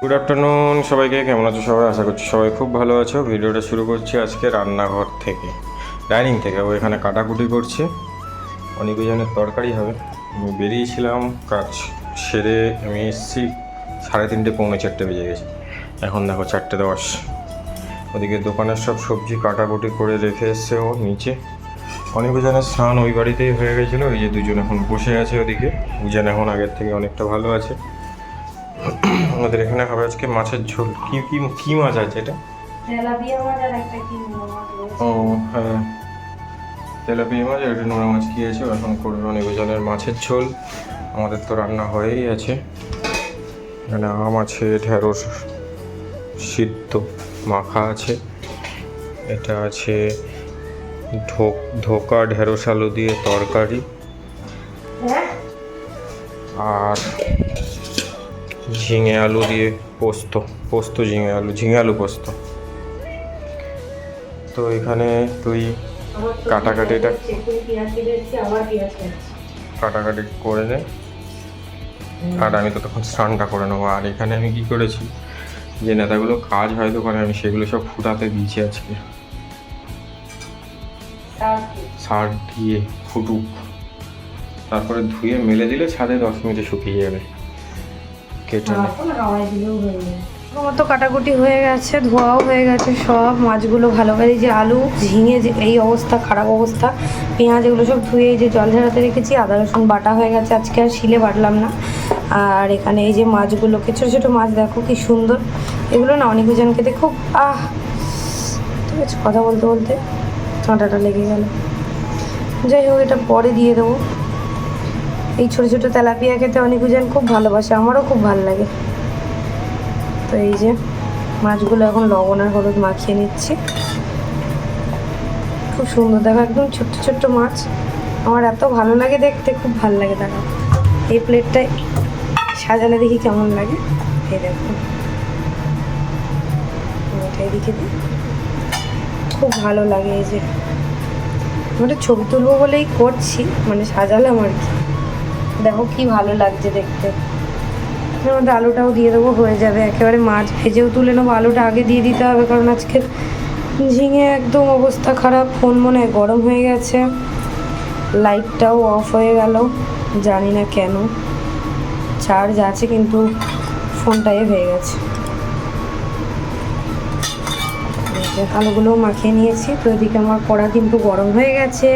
Good afternoon সবাইকে, কেমন আছো সবাই? আশা করছি সবাই খুব ভালো আছো। ভিডিওটা শুরু করছি আজকে রান্নাঘর থেকে, ডাইনিং থেকে। ও এখানে কাটাকুটি করছে, অনেক জনের তরকারি হবে। আমি বেরিয়েছিলাম, কাজ সেরে আমি এসেছি 3:30 পৌনে 4টে বেজে গেছে। এখন দেখো 4:10। ওদিকে দোকানের সব সবজি কাটাকুটি করে রেখে এসছে ও নিচে। অনেক জনের স্নান ওই বাড়িতেই হয়ে গেছিলো। ওই যে দুজন এখন বসে আছে ওদিকে। উজান এখন আগের থেকে অনেকটা ভালো আছে। আমাদের এখানে হবে আজকে মাছের ঝোল। কি কি কি মাছ আছে এটা? তেলাপিয়া মাছ আর একটা কি মাছ রয়েছে। ও হ্যাঁ, তেলাপিয়া মাছ আর একটা নোনা মাছ কি আছে এখন করবে অনেক ওজনের মাছের ঝোল। আমাদের তো রান্না হয়েই আছে। এখানে আম আছে, ঢেঁড়স সিদ্ধ মাখা আছে, এটা আছে ধোকা ঢেঁড়স আলু দিয়ে তরকারি, হ্যাঁ আর ঝিঙে আলু দিয়ে পোস্ত ঝিঙে আলু পোস্ত। তো এখানে তুই কাটাকাটিটা কাটাকাটি করে নে, আর আমি তো তখন স্নানটা করে নেবো। আর এখানে আমি কি করেছি, যে নেতাগুলো কাজ হয় দোকানে, আমি সেগুলো সব ফুটাতে দিয়েছি আজকে। সার দিয়ে ফুটুক, তারপরে ধুয়ে মেলে দিলে ছাদে 10 মিনিটে শুকিয়ে যাবে। কেটে নে। মতো কাটাকুটি হয়ে গেছে, ধোয়াও হয়ে গেছে সব মাছগুলো ভালো করে। যে আলু ঝিঙে যে এই অবস্থা, খারাপ অবস্থা। পেঁয়াজ এগুলো সব ধুয়ে এই যে জল ঝরাতে রেখেছি। আদা রসুন বাটা হয়ে গেছে, আজকে আর শিলে বাটলাম না। আর এখানে এই যে মাছগুলোকে, ছোটো ছোটো মাছ দেখো কি সুন্দর। এগুলো না অনেক জন খেতে খুব ঠিক আছে। কথা বলতে বলতে কাঁটাটা লেগে গেল। যাই হোক, এটা পরে দিয়ে দেবো। এই ছোটো ছোটো তেলাপিয়া খেতে অনেক জন খুব ভালোবাসে, আমারও খুব ভালো লাগে। তো এই যে মাছগুলো এখন লবণ আর হলুদ মাখিয়ে নিচ্ছি। খুব সুন্দর দেখো, একদম ছোট্ট ছোট্ট মাছ। আমার এত ভালো লাগে দেখতে, খুব ভালো লাগে। দেখো এই প্লেটটায় সাজালে দেখি কেমন লাগে। এই দেখো, এটাই দেখে দিই, খুব ভালো লাগে। এই যে আমরা ছবি তুলবো বলেই করছি, মানে সাজালাম আর কি। দেখো কি ভালো লাগছে দেখতে। এর মধ্যে আলুটাও দিয়ে দেবো, হয়ে যাবে একেবারে। মাছ ভেজেও তুলে নেবো, আলুটা আগে দিয়ে দিতে হবে, কারণ আজকে ঝিঙে একদম অবস্থা খারাপ। ফোন মনে হয় গরম হয়ে গেছে, লাইটটাও অফ হয়ে গেল, জানি না কেন। চার্জ আছে কিন্তু ফোনটা হয়ে গেছে। আলুগুলোও মাখিয়ে নিয়েছি। তো এদিকে আমার কড়া কিন্তু গরম হয়ে গেছে।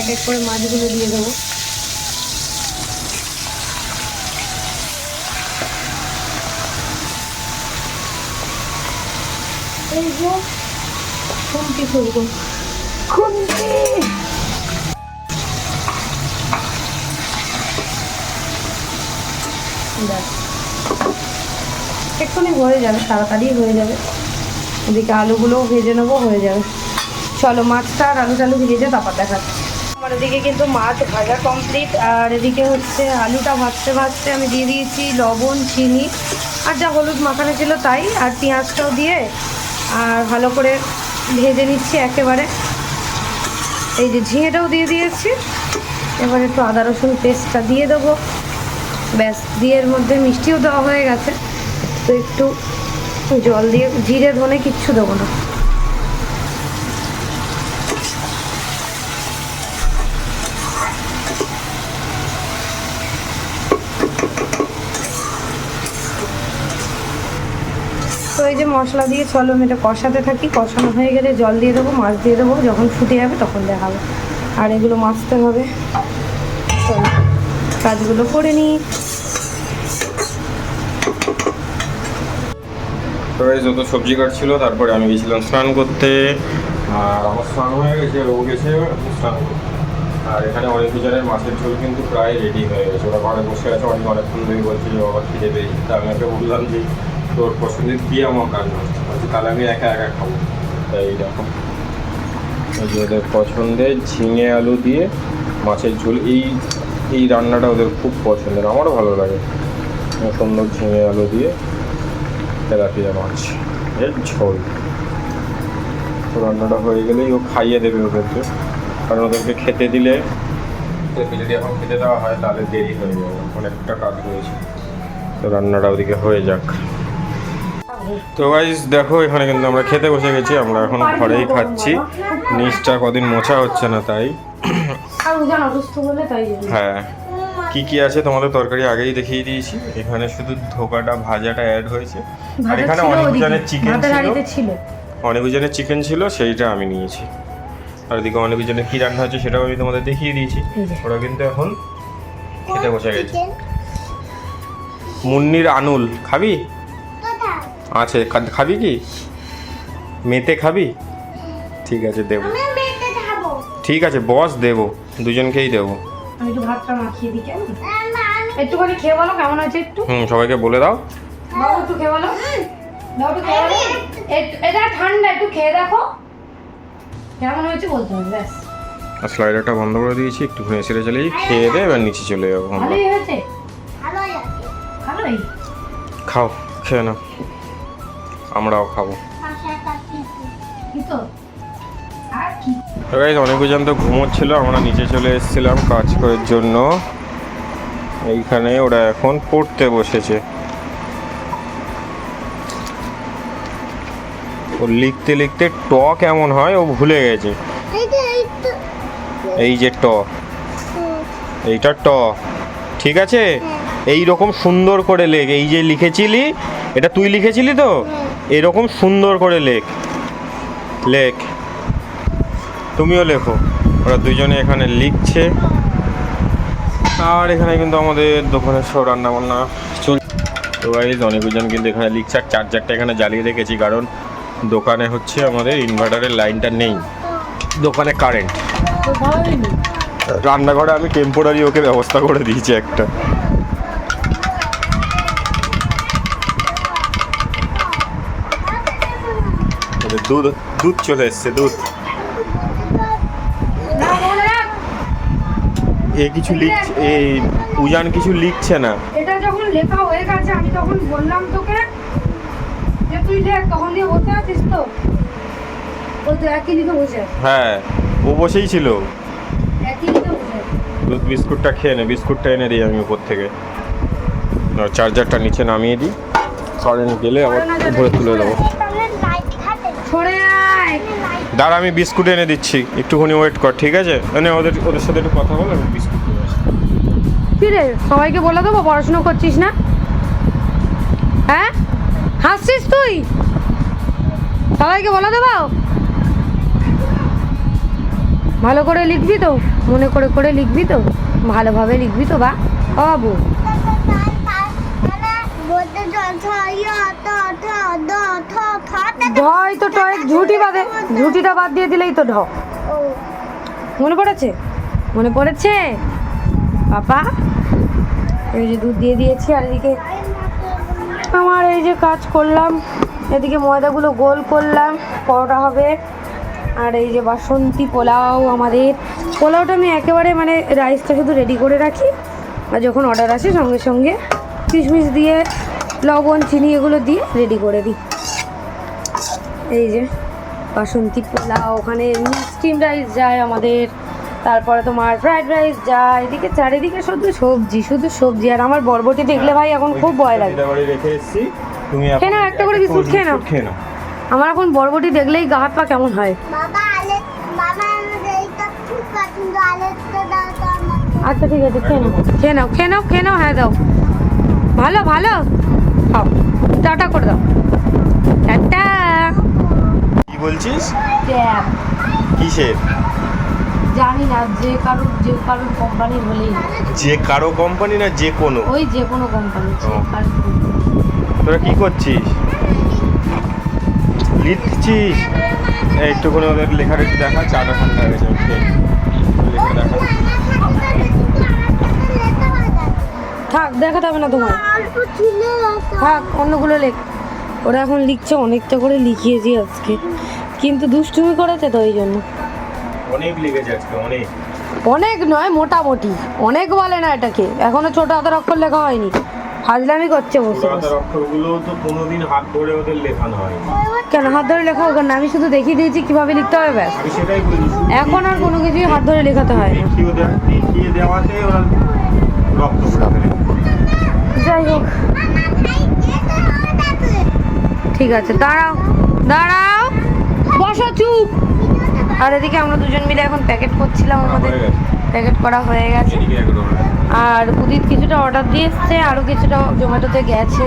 এক এক করে মাছগুলো দিয়ে দেবো। এই যে খুন্তি করবো, খুন্তি। এক্ষুনি হয়ে যাবে, তাড়াতাড়ি হয়ে যাবে। এদিকে আলুগুলোও ভেজে নেবো, হয়ে যাবে। চলো মাছটা আর আলু টালু ভেজে তারপর দেখাচ্ছি। আমার এদিকে কিন্তু মাছ ভাজা কমপ্লিট। আর এদিকে হচ্ছে আলুটা ভাজতে ভাজতে আমি দিয়ে দিয়েছি লবণ, চিনি আর যা হলুদ মাখানো ছিল তাই। আর পেঁয়াজটাও দিয়ে আর ভালো করে ভেজে নিচ্ছি একেবারে। এই যে ঝিঙেটাও দিয়ে দিয়েছি। এবার একটু আদা রসুন পেস্টটা দিয়ে দেবো, ব্যাস। দিয়ে এর মধ্যে মিষ্টিও দেওয়া হয়ে গেছে। তো একটু জল দিয়ে, জিরে ধনে কিচ্ছু দেবো না। তো এই যে মশলা দিয়ে চলো আমি এটা কষাতে থাকি। কষানো হয়ে গেলে জল দিয়ে দেবো, মাছ দিয়ে দেবো। যখন ফুটে যাবে তখন দেখাবো। আর এগুলো মাছতে হবে। চলো কাজগুলো করে নিই। তো এই যত সবজি কাটছিল, তারপরে আমি গেছিলাম স্নান করতে। আর আমার স্নান হয়ে গেছে, ও গেছে স্নান করতে। আর এখানে অনেক জনের মাছের ঝোল কিন্তু প্রায় রেডি হয়ে গেছে। ওরা ঘরে বসে আছে, অনেকক্ষণ ধরে বলছে যে বাবা খিদে পেয়েছি। তা আমি ওকে বললাম যে তোর পছন্দের দিয়ে আমার রান্না হচ্ছে, বলছি তাহলে আমি একা একা খাবো। তাই এইরকম ওই যে ওদের পছন্দের ঝিঙে আলু দিয়ে মাছের ঝোল। এই রান্নাটা ওদের খুব পছন্দের, আমারও ভালো লাগে। সুন্দর ঝিঙে আলু দিয়ে তেলাপিয়া মাছ এর ঝোল। তো রান্নাটা হয়ে গেলেই ও খাইয়ে দেবে ওদেরকে, কারণ ওদেরকে খেতে দিলে, যদি এখন খেতে দেওয়া হয় তাহলে দেরি হয়ে যাবে, অনেকটা কাজ রয়েছে। তো রান্নাটা ওদিকে হয়ে যাক। তো গাইস দেখো এখানে কিন্তু আমরা খেতে বসে গেছি, আমরা এখন ঘরেই খাচ্ছি। নিচটা কদিন মোছা হচ্ছে না তাই। আর উজান অসুস্থ বলে তাই জন্য। হ্যাঁ, কি কি আছে তোমাদের তরকারি আগেই দেখিয়ে দিয়েছি। এখানে শুধু ধোকাটা ভাজাটা অ্যাড হয়েছে, আর এখানে অনেক জনের চিকেন ছিল, অনেক জনের চিকেন ছিল, সেইটা আমি নিয়েছি। আর এদিকে অনেক জনের কি রান্না হচ্ছে সেটাও আমি তোমাদের দেখিয়ে দিয়েছি। ওরা কিন্তু এখন খেতে বসে গেছে। মুন্নির আনুল খাবি আছে, খাবি কি মেতে খাবি? ঠিক আছে দেবো, ঠিক আছে বস দেবো, দুজনকেই দেবো। আমি একটু ভাতটা মাখিয়ে দিই, কেমন একটুখানি খেয়ে বলো কেমন আছে একটু। সবাইকে বলে দাও। বাবু একটু খেয়ে বলো, দাও একটু খেয়ে বলো। এটা ঠান্ডা, একটু খেয়ে দেখো কেমন হয়েছে বলতে হবে ব্যাস। আর স্লাইডারটা বন্ধ করে দিয়েছি, একটুখানি এসে চলে যাই, খেয়ে দে, এবার নিচে চলে যাবো আমরা। ভালোই হয়েছে, ভালোই। খাও, খেয়ে নাও, আমরাও খাবো। কি তো আর কি, অনেকজন তো ঘুমোচ্ছিল, আমরা নিচে চলে এসেছিলাম কাজ করার জন্য। এইখানে ওরা এখন পড়তে বসেছে। ও লিখতে লিখতে ট কেমন হয় ও ভুলে গেছে। এই যে ট, এইটা ট, ঠিক আছে? এই রকম সুন্দর করে লেখ। এই যে লিখেছিলি, এটা তুই লিখেছিলি তো, এরকম সুন্দর করে লেখ, লেখ। তুমিও লেখো। ওরা দুজনে এখানে লিখছে, আর এখানে কিন্তু আমাদের দোকানের সব রান্না বান্না চলছে। তো গাইজ অনেকজন কিন্তু এখানে লিখছে, আর চার্জারটা এখানে জ্বালিয়ে রেখেছি, কারণ দোকানে হচ্ছে আমাদের ইনভার্টারের লাইনটা নেই, দোকানে কারেন্ট। রান্নাঘরে আমি টেম্পোরারি ওকে ব্যবস্থা করে দিয়েছি একটা। দুধ দুধ চলে এসছে, দুধ। এ কিছু লিখছে, এই উজান কিছু লিখছে না। এটা যখন লেখা হয়ে গেছে আমি তখন বললাম তোকে যে তুই লেখ, তখন দিয়ে বসে আছিস তো, ও তো একই লিখে বসে আছে। হ্যাঁ, ও বসেই ছিল। একই লিখে বসে আছে। দুধ বিস্কুটটা খেয়ে নে, বিস্কুটটা এনে দিই আমি উপর থেকে। চার্জারটা নিচে নামিয়ে দিই, কারেন্ট গেলে আবার উপরে তুলে দেবো। সরে আয়। দাঁড়া, আমি বিস্কুট এনে দিচ্ছি, একটুখানি ওয়েট কর, ঠিক আছে? মানে ওদের সাথে একটু কথা বল, আমি বিস্কুট নিয়ে আসি। কি রে, সবাইকে বলে দেবো পড়াশোনা করছিস না? হ্যাঁ, হাসছিস তুই? সবাইকে বলে দেবো ভালো করে লিখবি তো, মনে করে করে লিখবি তো, ভালোভাবে লিখবি তো বা বাবু। ঢয় তো টয় ঝুঁটি বাদে, ঝুঁটিটা বাদ দিয়ে দিলেই তো ঢ। মনে পড়েছে? মনে পড়েছে পাপা? এই যে দুধ দিয়ে দিয়েছি, আর এদিকে আমার এই যে কাজ করলাম, এদিকে ময়দাগুলো গোল করলাম, পরোটা হবে। আর এই যে বাসন্তী পোলাও, আমাদের পোলাওটা আমি একেবারে মানে রাইসটা শুধু রেডি করে রাখি, আর যখন অর্ডার আসে সঙ্গে সঙ্গে কিশমিশ দিয়ে লবণ চিনি এগুলো দিয়ে রেডি করে দিই। এই যে বাসন্তী পোলাও, ওখানে স্টিম রাইস যায় আমাদের, তারপরে তোমার ফ্রাইড রাইস যায়, এদিকে চারিদিকে শুধু সবজি, শুধু সবজি। আর আমার বরবটি দেখলে ভাই এখন খুব ভয় লাগে। খেয়ে নাও, একটা করে বিস্কুট খেয়ে নাও। আমার এখন বরবটি দেখলেই গা হাত পা কেমন হয়। আচ্ছা ঠিক আছে, খেয়ে নাও, খেয়ে নাও, খেয়ে নাও, খেয়ে নাও। হ্যাঁ দাও, ভালো ভালো খাও, টাটা করে দাও, টাটা। কি বলছিস? ট্যাব কিসের? জানি না, যে কারোর কোম্পানি হলেই। যে কারো কোম্পানি না, যে কোনো? ওই যে কোনো কোম্পানি। তোরা কি করছিস? লিখছিস? একটুখানি ওদের লেখার দেখা, চাটা ঠান্ডা হয়ে গেছে, লেখা দেখা। থাক, দেখাতে হবে না তোমার, থাক, অন্যগুলো লেখ। ওরা এখন লিখছে, অনেকটা করে লিখিয়েছি আজকে, কিন্তু দুষ্টুমি করেছে তো এই জন্য। অনেক লিখেছে আজকে, অনেক। অনেক নয়, মোটামুটি। অনেক বলে না এটাকে, এখনো ছোট হাতের অক্ষর লেখা হয়নি, ফাজলামি করছে বসে বসে। অক্ষরগুলো তো কোনোদিন হাত ধরে ওদের লেখানো হয়। কেন হাত ধরে লেখা হোক না, আমি শুধু দেখিয়ে দিয়েছি কিভাবে লিখতে হবে ব্যাস। আমি সেটাই বলি, এখন আর কোনো কিছুই হাত ধরে লেখাতে হয় না। দেখিয়ে দেওয়াতে ওরা রক্ত পড়াবে। যাই হোক, ঠিক আছে, দাঁড়াও দাঁড়াও, বসো চুপ। আর এদিকে আমরা দুজন মিলে এখন প্যাকেট করছিলাম, আমাদের প্যাকেট করা হয়ে গেছে। আর উদিত কিছুটা অর্ডার দিয়ে এসছে, আরও কিছুটা জোম্যাটোতে গেছে।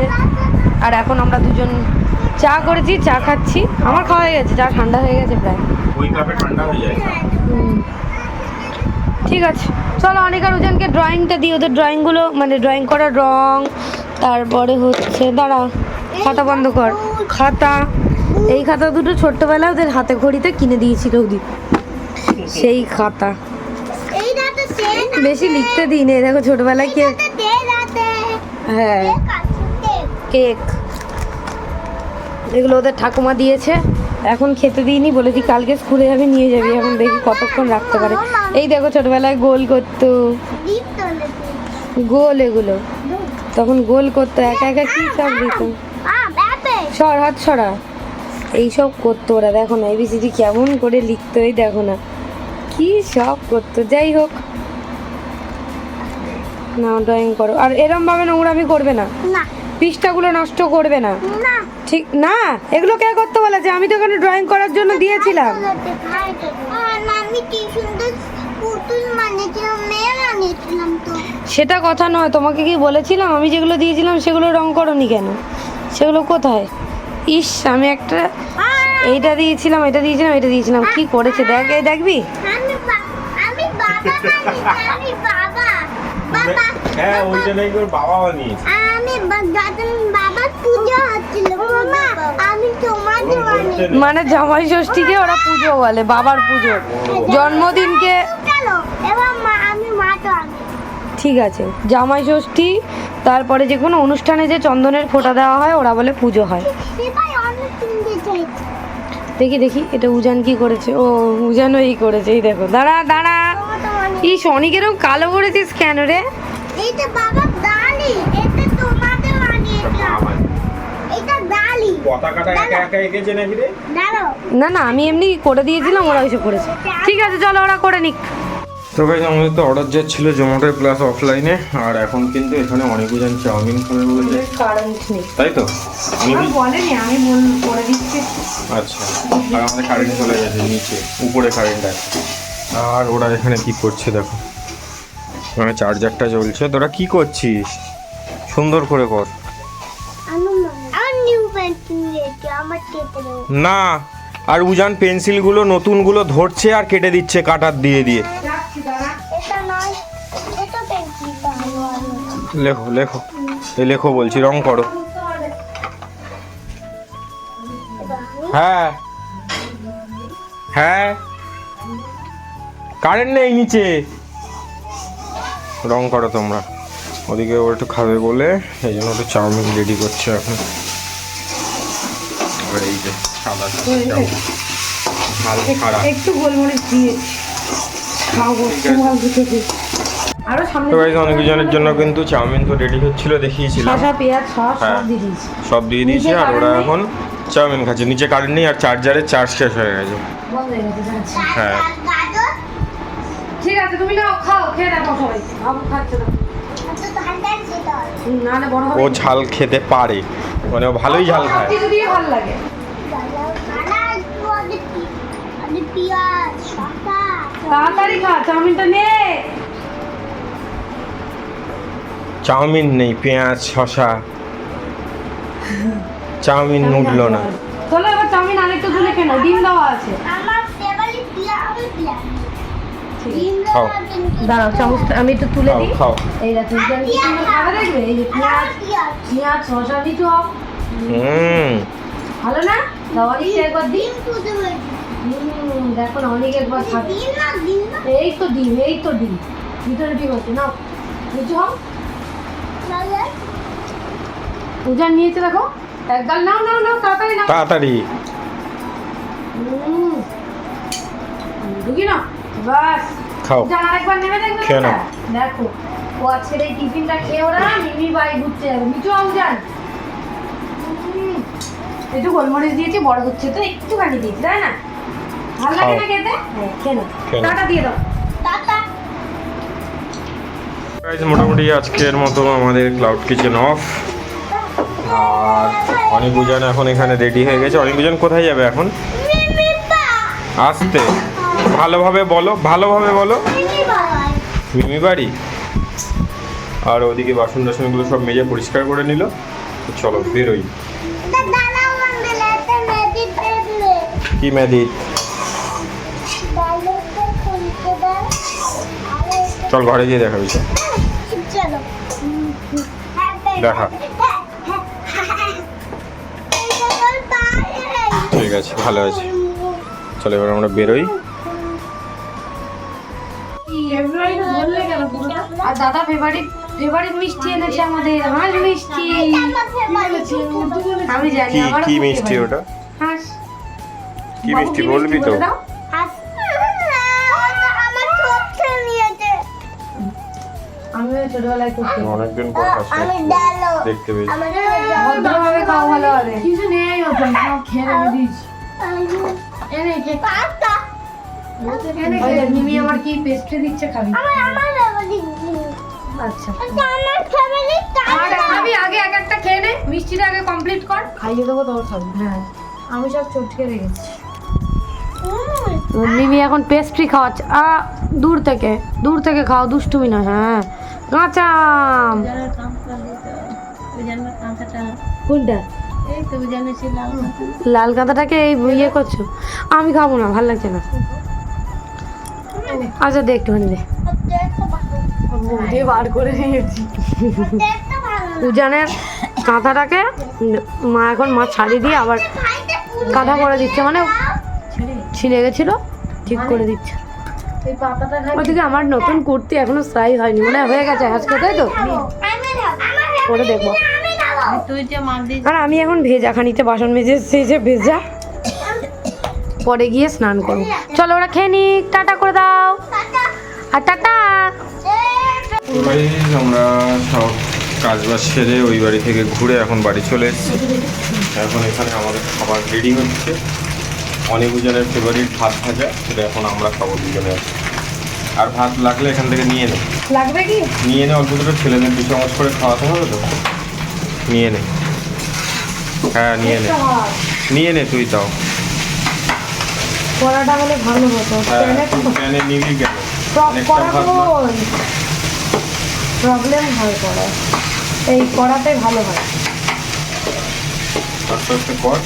আর এখন আমরা দুজন চা করেছি, চা খাচ্ছি। আমার খাওয়া হয়ে গেছে, চা ঠান্ডা হয়ে গেছে প্রায়। ওই কাপে ঠান্ডা হয়ে যায়। ঠিক আছে, চলো অনিক আর উজানকে ড্রয়িংটা দিই। ওদের ড্রয়িংগুলো মানে ড্রয়িং করার রং, তারপরে হচ্ছে দাঁড়া, খাতা বন্ধ কর, খাতা। এই খাতা দুটো ছোট্টবেলায় ওদের হাতে ঘড়িতে কিনে দিয়েছিল উদিত, সেই খাতা। বেশি লিখতে দিই না, দেখো ছোটবেলায় কে, হ্যাঁ কেক, এগুলো ওদের ঠাকুমা দিয়েছে। এখন খেতে দিইনি, বলেছি কালকে স্কুলে যাবি নিয়ে যাবি। এখন দেখি কতক্ষণ রাখতে পারে। এই দেখো ছোটবেলায় গোল করতো, গোল এগুলো তখন গোল করতো, একা একা কি সব দিত। সর হাত সরা, এইসব করতো ওরা। দেখো না এবিসিডি কেমন করে লিখতো, এই দেখো না কি সব করতো। যাই হোক, না ড্রয়িং করো। আর এরম ভাবে নোংরামি করবে না, পৃষ্ঠাগুলো নষ্ট করবে না, ঠিক না? এগুলো কে করতে বলেছে? আমি তো এখানে ড্রয়িং করার জন্য দিয়েছিলাম। সেটা কথা নয়, তোমাকে কি বলেছিলাম? আমি যেগুলো দিয়েছিলাম সেগুলো রং করনি কেন? সেগুলো কোথায়? ইস, আমি একটা এইটা দিয়েছিলাম, এটা দিয়েছিলাম, এটা দিয়েছিলাম, কি করেছে দেখ, এই দেখবি। হ্যাঁ, ওইটা নাকি ওর বাবা বানিয়েছে। মানে জামাই ষষ্ঠীকে ওরা পুজো বলে, বাবার পুজো, জন্মদিনকে। ঠিক আছে, জামাই ষষ্ঠী, তারপরে যে কোনো অনুষ্ঠানে যে চন্দনের ফোঁটা দেওয়া হয় ওরা বলে পুজো হয়। দেখি দেখি এটা উজান কি করেছে। ও উজানও এই করেছে, এই দেখো। দাঁড়া দাঁড়া, এই শনিক এরকম কালো করেছিস কেন রে? না না, আমি এমনি করে দিয়েছিলাম, ওরা ওইসব করেছে। ঠিক আছে চলো, ওরা করে নিক। তো ভাই আমাদের তো অর্ডার যাচ্ছিল জোম্যাটো প্লাস অফলাইনে, আর এখন কিন্তু এখানে অনেক জন চাউমিন খাবে বলেছে, কারেন্ট নেই, তাই তো? বলেনি, আমি করে দিচ্ছি। আচ্ছা, আর আমাদের কারেন্ট চলে গেছে নিচে, উপরে কারেন্ট আছে। আর ওরা এখানে কি করছে দেখো, মানে চার্জারটা জ্বলছে। তোরা কি করছিস? সুন্দর করে কর না। আর উজান পেন্সিলগুলো নতুনগুলো ধরছে আর কেটে দিচ্ছে কাটার দিয়ে দিয়ে। লেখো লেখো, এই লেখো বলছি, রং করো। হ্যাঁ হ্যাঁ, কারেন্ট নেই নিচে, রং করো তোমরা। ওদিকে ও একটু খাবে বলে এই জন্য একটু চাউমিন রেডি করছে এখন। আর এই যে সাদা ঝাল ছাড়া, একটু গোলমরিচ দিয়ে খাবো, আরো সামনে। তো গাইস অনেক জনের জন্য কিন্তু চাউমিন তো রেডি হচ্ছিল, দেখিয়েছিলাম। শসা, পেঁয়াজ, সস হ্যাঁ, সব দিয়ে দিয়েছি, সব দিয়ে দিয়েছি। আর ওরা এখন চাউমিন খাচ্ছে। নিচে কারেন্ট নেই আর চার্জারের চার্জ শেষ হয়ে গেছে। বন্ধ হয়ে গেছে, যাচ্ছি। হ্যাঁ ঠিক আছে, তুমি নাও, খাও, খেয়ে দেখো সবাই। আবু খাচ্ছে না, না না বড় হবে। ও ঝাল খেতে পারে, মানে ও ভালোই ঝাল খায়। কিছু দিয়ে ভালো লাগে। তাড়াতাড়ি খা, চাউমিনটা নে। চাউমিন নেই, পেঁয়াজ শসা, চাউমিন উঠলো না। চলো এবার চাউমিন আরেকটু তুলে কেন, ডিম দেওয়া আছে। খাও দাঁড়াও, চামচটা আমি একটু তুলে খাও দিই। খাও। এই দেখো, খাবে দেখবে, এই যে পেঁয়াজ, পেঁয়াজ শসা দিচ্ছ। ভালো না? দাও দিচ্ছি একবার দিই। দেখো না, অনেক একবার খাবে। এই তো ডিম, এই তো ডিম, ভিতরে ডিম আছে। নাও নিচু হও। পূজা নিয়েছে দেখো, একদম নাও নাও নাও, তাড়াতাড়ি নাও, তাড়াতাড়ি। ঢুকি না, বাস। খাও, পূজা আরেকবার নেবে দেখবে। খেয়ে নাও। দেখো, ও আজকের এই টিফিনটা খেয়ে ওরা মিমি বাই ঘুরতে যাবে। নিচু হও যান। একটু গোলমরিচ দিয়েছি, বড় হচ্ছে তো একটুখানি দিয়েছি, তাই না? ভালো লাগে না খেতে? হ্যাঁ, খেয়ে নাও। টাটা দিয়ে দাও। মোটামুটি আজকের মতো আমাদের ক্লাউড কিচেন অফ। আর অনিকুজন এখন এখানে রেডি হয়ে গেছে। অনিকুজন কোথায় যাবে এখন? আসতে ভালোভাবে বলো, ভালোভাবে বলো। মিমি বাড়ি। আর ওদিকে বাসন টাসনগুলো সব মেজে পরিষ্কার করে নিল। চলো বেরোই। কি ম্যাজিক? চল ঘরে গিয়ে দেখাবি। দেখা। ঠিক আছে, ভালো আছে। চলো এবার আমরা বেরোই। আর দাদা ফেভারিট মিষ্টি এনেছে আমাদের, হাঁস মিষ্টি। আমি জানি কি আমারও কি খুব মিষ্টি favorite। ওটা? হাঁস। কি বাবু, মিষ্টি বলবি তো? বলে দাও? আমিও ছোটবেলায় খুব খেতাম। অনেকদিন পর হাঁস দেখতে পেয়েছি। ভদ্রভাবে খাওয়া ভালো হবে। কিছু নেই ওটা, সব খেয়ে রেখে দিয়েছি। এনে খে। ওই যে মিমি আমার কি পেস্ট্রি দিচ্ছে, খাবি? আচ্ছা আর খাবি? আগে এক একটা খেয়ে নে, মিষ্টিটা আগে কমপ্লিট কর, খাইয়ে দেবো তোর খাবি। হ্যাঁ আমি সব চটকে রেখেছি। মিমি এখন পেস্ট্রি খাওয়াচ্ছে। দূর থেকে খাও, দুষ্টুমি না। হ্যাঁ কাঁচা আম। উজানের কাঁচা দিতে হবে। উজানের কাঁচাটা কোনটা? এই তো উজানের ছিল লাল কাঁচা। লাল কাঁথাটাকে এই ইয়ে করছো? আমি খাবো না, ভালো লাগছে না। আচ্ছা দে একটুখানি দে। বার করে নিয়েছি উজানের কাঁথাটাকে। মা এখন ছাড়িয়ে দিয়ে আবার কাঁথা করে দিচ্ছে, মানে ছিঁড়ে গেছিল, ঠিক করে দিচ্ছে। এই পাতাটা ওদিকে আমার নতুন কুর্তি এখনো সেলাই হয়নি, মানে হয়ে গেছে আজকে, তাই তো? করে দেখবো। তুই যে মার দিস। আর আমি এখন ভেজা খানিতে বাসন মেজে এসেছি, যে ভেজা, পরে গিয়ে স্নান করবো। চলো ওরা খেয়ে নিক, টাটা করে দাও। আর টাটা। আমরা সব কাজ বাজ সেরে ওই বাড়ি থেকে ঘুরে এখন বাড়ি চলে এসেছি। এখন এখানে আমাদের খাবার রেডি হচ্ছে। অনেকজনের ফেভারিট ভাত ভাজা, সেটা এখন আমরা খাবো দুজনে। আর ভাত লাগলে এখান থেকে নিয়ে নে, লাগবে কি? নিয়ে নে অল্প দুটো, ছেলেদের 2 চামচ করে খাওয়াতে হবে তো। নিয়ে নে। হ্যাঁ নিয়ে নে তুই তাও। কড়াটা হলে ভালো হতো। হ্যাঁ প্যানে নিবি কেন? কড়া প্রবলেম হয় কড়া, এই কড়াতে ভালো হয়। আস্তে আস্তে কর,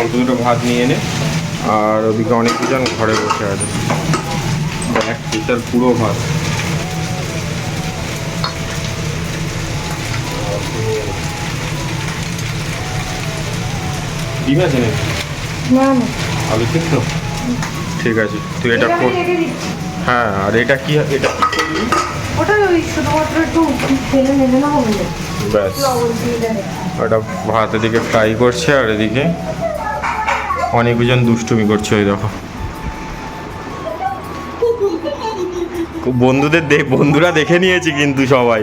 অল্প দুটো ভাত নিয়ে নে। আর ওদিকে অনেকজন ঘরে বসে আছে, এক পিটার পুরো ভাত। ডিম আছে নাকি? না না, আলু সিদ্ধ? ঠিক আছে, তুই এটা কর। হ্যাঁ আর এটা কি? এটা ওটা ওই শুধুমাত্র একটু তেলে নেবে না, হবে না। ব্যাস, ওটা ভাত এদিকে ফ্রাই করছে, আর এদিকে অনেকজন দুষ্টুমি করছে। ওই দেখো বন্ধুরা দেখে নিয়েছি কিন্তু সবাই।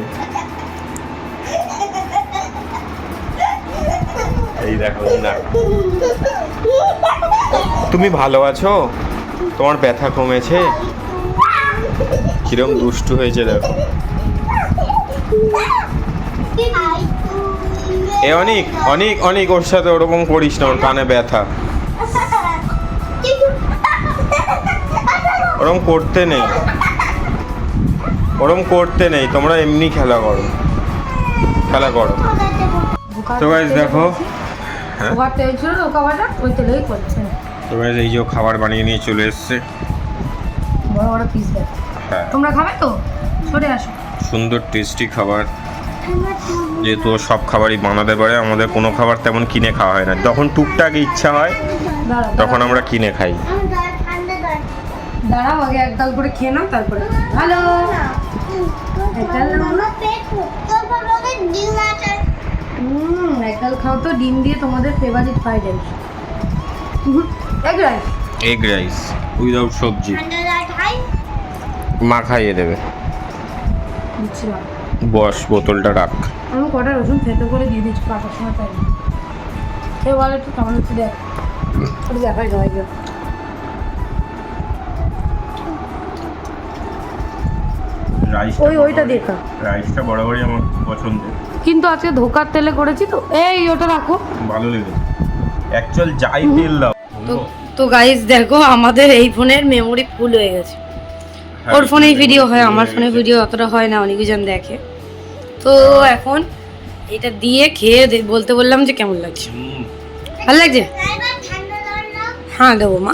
এই দেখো না, তুমি ভালো আছো? তোমার ব্যথা কমেছে? কিরম দুষ্টু হয়েছে দেখো। এ অনেক অনেক অনেক, ওর সাথে ওরকম করিস না, ওর কানে ব্যথা। ওরম করতে নেই, তোমরা এমনি খেলা করো। তো গাইস দেখো, ওখান তেল ছিল না, ওখানটা ওই তেলেই করছে। তো গাইস এই যে খাবার বানিয়ে নিয়ে চলে এসছে। বড় বড় পিস দেয়। হ্যাঁ তোমরা খাবে তো? সরে আসো। সুন্দর টেস্টি খাবার। যেহেতু ও সব খাবারই বানাতে পারে, আমাদের কোনো খাবার তেমন কিনে খাওয়া হয় না। যখন টুকটাক ইচ্ছা হয় তখন আমরা কিনে খাই। দাঁড়াও আগে এক গাল করে খেয়ে নাও, তারপরে। হ্যালো, এক গাল খাও তো। ডিম দিয়ে তোমাদের favourite fried rice, egg rice without সবজি। মা খাইয়ে দেবে। বুঝছিলাম। বস, বোতলটা রাখ। আমি কটা রসুন থেতো করে দিয়ে দিচ্ছি, কাটার সময় তাই খেয়ে বলে একটু কেমন হচ্ছে দেখ, একটু দেখাই সবাইকে। রাইস রাইস ওইটা দেখা। রাইসটা বরাবরই আমার পছন্দের, কিন্তু আজকে ধোকার তেলে করেছি তো, এই ওটা রাখো। ভালো লেগেছে অ্যাকচুয়াল যাই তেল দাও। তো গাইস দেখো আমাদের এই ফোনের মেমোরি ফুল হয়ে গেছে। ওর ফোনেই ভিডিও হয়, আমার ফোনে ভিডিও অতটা হয় না, অনেকজন দেখে। তো এখন এটা দিয়ে খেয়ে বলতে বললাম যে কেমন লাগছে। ভালো লাগছে? হ্যাঁ দেবো মা।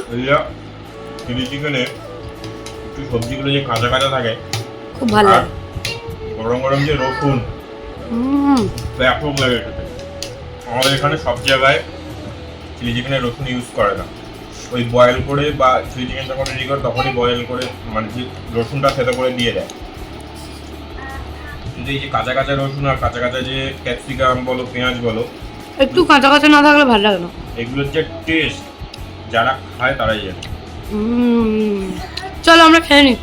চিলি চিকেনে একটু সবজিগুলো যে কাঁচা কাঁচা থাকে খুব ভালো লাগে। গরম গরম যে রসুন ব্যাপক লাগে খেতে। আমাদের এখানে সব জায়গায় চিলি চিকেনে রসুন ইউজ করে না, ওই বয়েল করে বা চিলি চিকেন যখন রেডি করে তখনই বয়েল করে মানে যে রসুনটা থেতো করে দিয়ে দেয়। কিন্তু এই যে কাঁচা কাঁচা রসুন আর কাঁচা কাঁচা যে ক্যাপসিকাম বলো পেঁয়াজ বলো, একটু কাঁচা কাঁচা না থাকলে ভালো লাগে না। এগুলোর যে টেস্ট যারা খায় তারাই জানে। চলো আমরা খেয়ে নিই।